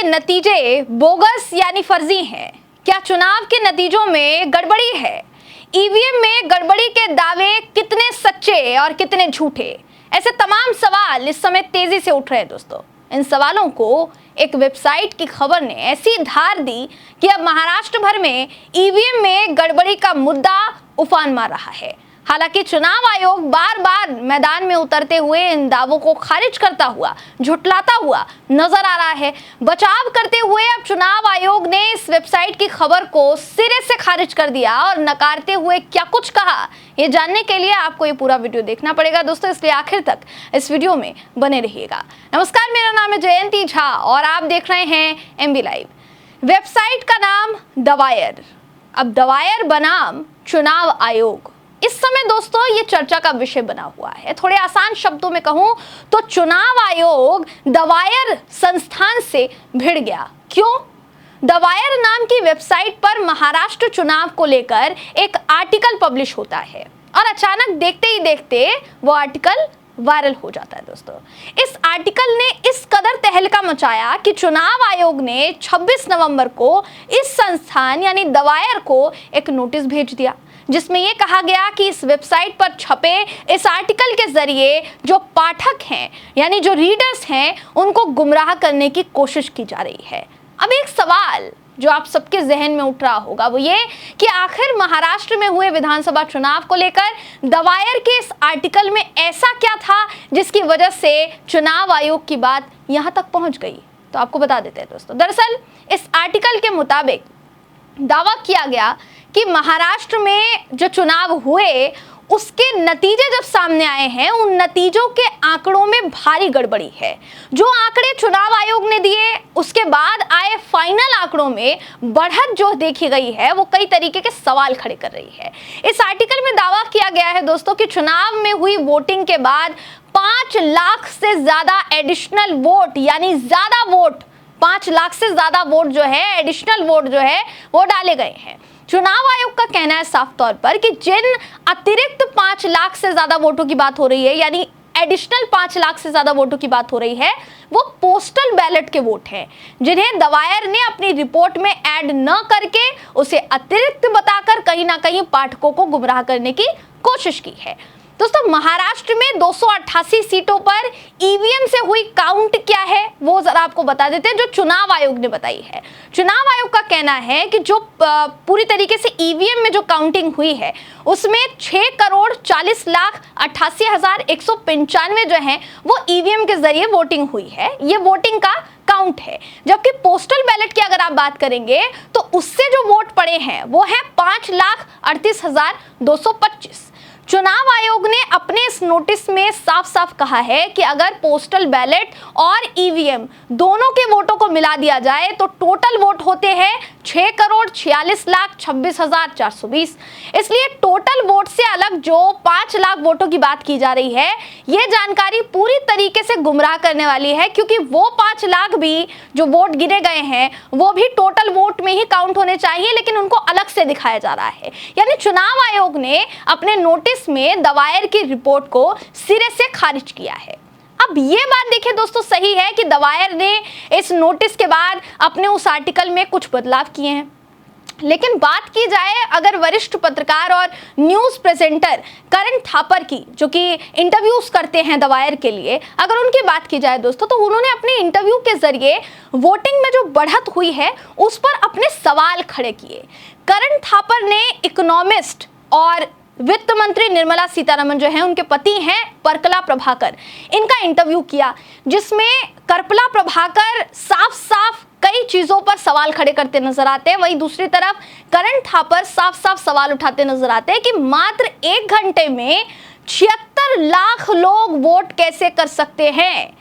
नतीजे बोगस यानी फर्जी हैं? क्या चुनाव के नतीजों में गड़बड़ी है? ईवीएम में गड़बड़ी के दावे कितने सच्चे और कितने झूठे? ऐसे तमाम सवाल इस समय तेजी से उठ रहे हैं दोस्तों। इन सवालों को एक वेबसाइट की खबर ने ऐसी धार दी कि अब महाराष्ट्र भर में ईवीएम में गड़बड़ी का मुद्दा उफान मार रहा है। हालांकि चुनाव आयोग बार बार मैदान में उतरते हुए इन दावों को खारिज करता हुआ, झुठलाता हुआ नजर आ रहा है। बचाव करते हुए अब चुनाव आयोग ने इस वेबसाइट की खबर को सिरे से खारिज कर दिया और नकारते हुए क्या कुछ कहा, ये जानने के लिए आपको ये पूरा वीडियो देखना पड़ेगा दोस्तों, इसलिए आखिर तक इस वीडियो में बने रहिएगा। नमस्कार, मेरा नाम है जयंती झा और आप देख रहे हैं एमबी लाइव। वेबसाइट का नाम दवायर, अब दवायर बनाम चुनाव आयोग। इस समय दोस्तों ये चर्चा का विषय बना हुआ है। थोड़े आसान शब्दों में कहूं तो चुनाव आयोग दवायर संस्थान से भिड़ गया। क्यों? दवायर नाम की वेबसाइट पर महाराष्ट्र चुनाव को लेकर एक आर्टिकल पब्लिश होता है और अचानक देखते ही देखते वो आर्टिकल वायरल हो जाता है दोस्तों। इस आर्टिकल ने इस कदर तहलका मचाया कि चुनाव आयोग ने 26 नवंबर को इस संस्थान यानी दवायर को एक नोटिस भेज दिया, जिसमें यह कहा गया कि इस वेबसाइट पर छपे इस आर्टिकल के जरिए जो पाठक हैं यानी जो रीडर्स हैं उनको गुमराह करने की कोशिश की जा रही है। अब एक सवाल जो आप सबके जहन में उठ रहा होगा वो ये कि आखिर महाराष्ट्र में हुए विधानसभा चुनाव को लेकर दवायर के इस आर्टिकल में ऐसा क्या था जिसकी वजह से चुनाव आयोग की बात यहां तक पहुंच गई। तो आपको बता देते हैं दोस्तों, दरअसल इस आर्टिकल के मुताबिक दावा किया गया कि महाराष्ट्र में जो चुनाव हुए उसके नतीजे जब सामने आए हैं उन नतीजों के आंकड़ों में भारी गड़बड़ी है। जो आंकड़े चुनाव आयोग ने दिए उसके बाद आए फाइनल आंकड़ों में बढ़त जो देखी गई है वो कई तरीके के सवाल खड़े कर रही है। इस आर्टिकल में दावा किया गया है दोस्तों कि चुनाव में हुई वोटिंग के बाद 5 लाख से ज्यादा एडिशनल वोट यानी ज्यादा वोट, 5 लाख से ज्यादा वोट जो है एडिशनल वोट जो है वो डाले गए हैं। चुनाव आयोग का कहना है साफ तौर पर कि जिन अतिरिक्त 5 लाख से ज्यादा वोटों की बात हो रही है यानी एडिशनल 5 लाख से ज्यादा वोटों की बात हो रही है वो पोस्टल बैलेट के वोट हैं, जिन्हें दवायर ने अपनी रिपोर्ट में ऐड न करके उसे अतिरिक्त बताकर कहीं ना कहीं पाठकों को गुमराह करने की कोशिश की है। दोस्तों महाराष्ट्र में 288 सीटों पर ईवीएम से हुई काउंट क्या है वो जरा आपको बता देते हैं, जो चुनाव आयोग ने बताई है। चुनाव आयोग का कहना है कि जो पूरी तरीके से ईवीएम में जो काउंटिंग हुई है उसमें 6,40,88,195 जो है वो ईवीएम के जरिए वोटिंग हुई है। ये वोटिंग का काउंट है। जबकि पोस्टल बैलेट की अगर आप बात करेंगे तो उससे जो वोट पड़े हैं वो है 5,38,225। चुनाव आयोग ने अपने इस नोटिस में साफ साफ कहा है कि अगर पोस्टल बैलेट और ईवीएम दोनों के वोटों को मिला दिया जाए तो टोटल वोट होते हैं 6,46,26,420। इसलिए टोटल वोट से अलग जो 5 लाख वोटों की बात की जा रही है ये जानकारी पूरी तरीके से गुमराह करने वाली है, क्योंकि वो 5 लाख भी जो वोट गिने गए हैं वो भी टोटल वोट में ही काउंट होने चाहिए, लेकिन उनको अलग से दिखाया जा रहा है। यानी चुनाव आयोग ने अपने नोटिस में दवायर की रिपोर्ट को सिरे से खारिज किया है। अब ये बात देखिए दोस्तों, सही है कि दवायर ने इस नोटिस के बाद अपने उस आर्टिकल में कुछ बदलाव किए हैं, लेकिन बात की जाए अगर वरिष्ठ पत्रकार और न्यूज प्रेजेंटर करण थापर की, जो कि इंटरव्यूज करते हैं दवायर के लिए, अगर उनकी बात की जाए दोस्तों तो उन्होंने अपने इंटरव्यू के जरिए वोटिंग में जो बढ़त हुई है उस पर अपने सवाल खड़े किए। करण थापर ने इकोनॉमिस्ट और वित्त मंत्री निर्मला सीतारमण जो है उनके पति हैं परकला प्रभाकर, इनका इंटरव्यू किया, जिसमें करपला प्रभाकर साफ साफ कई चीजों पर सवाल खड़े करते नजर आते हैं। वहीं दूसरी तरफ करण थापर साफ साफ सवाल उठाते नजर आते हैं कि मात्र 1 घंटे में 76 लाख लोग वोट कैसे कर सकते हैं।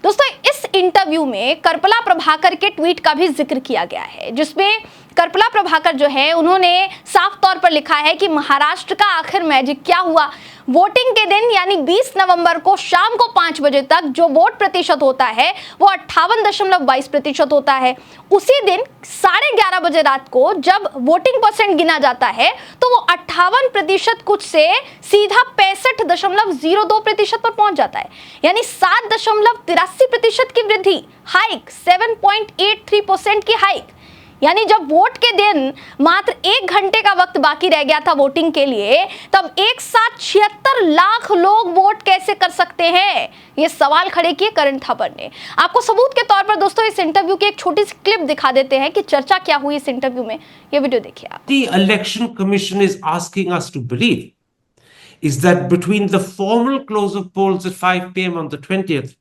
दोस्तों इस इंटरव्यू में करपला प्रभाकर के ट्वीट का भी जिक्र किया गया है, जिसमें कल्पना प्रभाकर जो है उन्होंने साफ तौर पर लिखा है कि महाराष्ट्र का आखिर मैजिक क्या हुआ। वोटिंग के दिन यानी 20 नवंबर को शाम को 5 बजे तक जो वोट प्रतिशत होता है वो 58.22% होता है। उसी दिन 11:30 बजे रात को जब वोटिंग परसेंट गिना जाता है तो वो 58% कुछ से सीधा 65.02% पर पहुंच जाता है, यानी 7.83% की वृद्धि, हाइक 7.83% की हाइक। यानी जब वोट के दिन मात्र 1 घंटे का वक्त बाकी रह गया था वोटिंग के लिए, तब एक साथ 76 लाख लोग वोट कैसे कर सकते हैं, ये सवाल खड़े किए करण थापर ने। आपको सबूत के तौर पर दोस्तों इस इंटरव्यू की एक छोटी सी क्लिप दिखा देते हैं कि चर्चा क्या हुई इस इंटरव्यू में। ये वीडियो देखिए आप। The Election Commission is asking us to believe is that between the formal close of polls at 5 p.m. on the 20th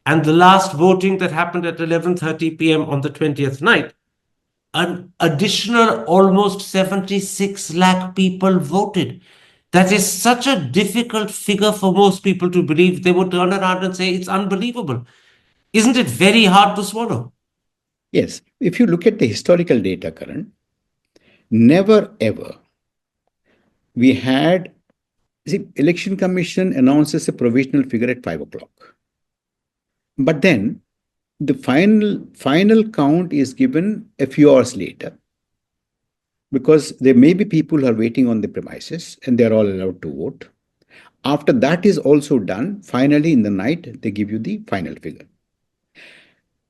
and the last voting that happened at 11:30 p.m. on the 20th night, an additional almost 76 lakh people voted. That is such a difficult figure for most people to believe. They would turn around and say it's unbelievable. Isn't it very hard to swallow? Yes. If you look at the historical data, Karan, never ever we had, see, Election Commission announces a provisional figure at 5 o'clock. But then the final count is given a few hours later, because there may be people who are waiting on the premises and they're all allowed to vote. After that is also done, finally in the night, they give you the final figure.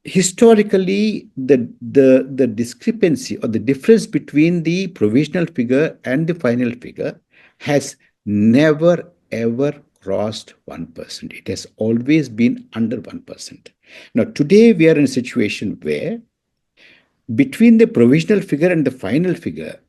Historically, the discrepancy or the difference between the provisional figure and the final figure has never ever crossed 1%. It has always been under 1%. Now, today we are in a situation where between the provisional figure and the final figure,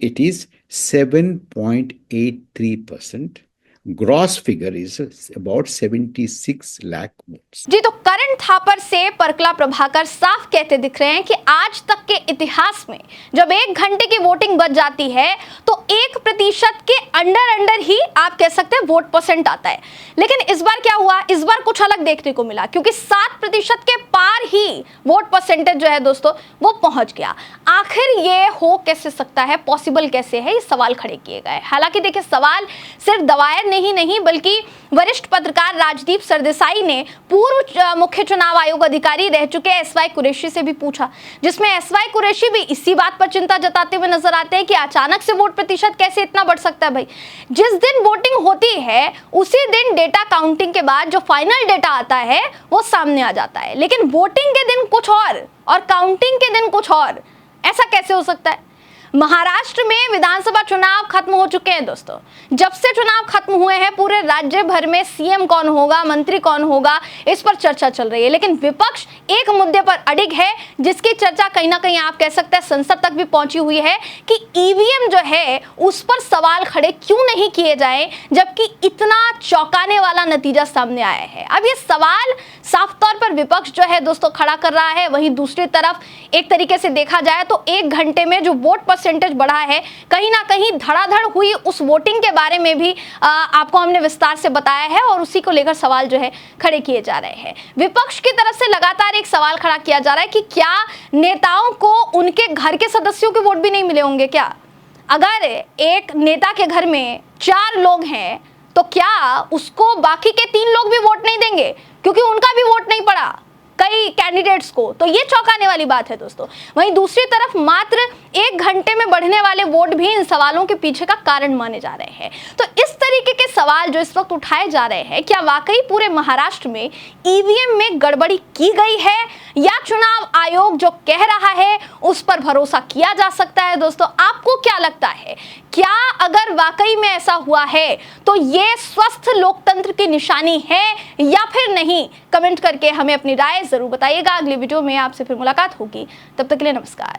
it is 7.83%. Gross figure is about 76 lakh votes. जी, तो करण थापर से परकला प्रभाकर साफ कहते दिख रहे हैं कि आज तक के इतिहास में जब 1 घंटे की वोटिंग बच जाती है तो 1% के अंडर ही आप कह सकते हैं वोट परसेंट आता है। लेकिन इस बार क्या हुआ, इस बार कुछ अलग देखने को मिला, क्योंकि 7% के पार ही वोट परसेंटेज जो है दोस्तों वो पहुंच गया। आखिर ये हो कैसे सकता है, पॉसिबल कैसे है, ये सवाल खड़े किए गए। हालांकि देखिए, सवाल सिर्फ दवायर नहीं बल्कि वरिष्ठ पत्रकार राजदीप सरदेसाई ने पूर्व मुख्य चुनाव आयोग अधिकारी रह चुके एसवाई कुरैशी से भी पूछा, जिसमें एसवाई कुरैशी भी इसी बात पर चिंता जताते हुए नजर आते हैं कि अचानक से वोट प्रतिशत कैसे इतना बढ़ सकता है। भाई, जिस दिन वोटिंग होती है उसी दिन डेटा काउंटिंग के बाद जो फाइनल डेटा आता है वो सामने आ जाता है, लेकिन वोटिंग के दिन कुछ और काउंटिंग के दिन कुछ और। ऐसा कैसे हो सकता है? महाराष्ट्र में विधानसभा चुनाव खत्म हो चुके हैं दोस्तों। जब से चुनाव खत्म हुए हैं पूरे राज्य भर में सीएम कौन होगा, मंत्री कौन होगा, इस पर चर्चा चल रही है। लेकिन विपक्ष एक मुद्दे पर अडिग है, जिसकी चर्चा कहीं ना कहीं आप कह सकते हैं संसद तक भी पहुंची हुई है कि ईवीएम जो है उस पर सवाल खड़े क्यों नहीं किए जाए, जबकि इतना चौंकाने वाला नतीजा सामने आया है। अब ये सवाल साफ तौर पर विपक्ष जो है दोस्तों खड़ा कर रहा है। वहीं दूसरी तरफ एक तरीके से देखा जाए तो 1 घंटे में जो वोट परसेंटेज बढ़ा है, कहीं ना कहीं धड़ाधड़ हुई उस वोटिंग के बारे में भी आपको हमने विस्तार से बताया है और उसी को लेकर सवाल जो है खड़े किए जा रहे हैं। विपक्ष की तरफ से लगातार एक सवाल खड़ा किया जा रहा है कि क्या नेताओं को उनके घर के सदस्यों के वोट भी नहीं मिले होंगे क्या? अगर एक नेता के घर में 4 लोग हैं तो क्या उसको बाकी के 3 लोग भी वोट नहीं देंगे क्योंकि उनका भी वोट नहीं पड़ा कई कैंडिडेट्स को? तो ये चौंकाने वाली बात है दोस्तों। वहीं दूसरी तरफ मात्र 1 घंटे में बढ़ने वाले वोट भी इन सवालों के पीछे का कारण माने जा रहे हैं। तो इस तरीके के सवाल जो इस वक्त उठाए जा रहे हैं, क्या वाकई पूरे महाराष्ट्र में ईवीएम में गड़बड़ी की गई है या चुनाव आयोग जो कह रहा है उस पर भरोसा किया जा सकता है? दोस्तों, आपको क्या लगता है, क्या अगर वाकई में ऐसा हुआ है तो ये स्वस्थ लोकतंत्र की निशानी है या फिर नहीं? कमेंट करके हमें अपनी राय जरूर बताइएगा। अगली वीडियो में आपसे फिर मुलाकात होगी, तब तक के लिए नमस्कार।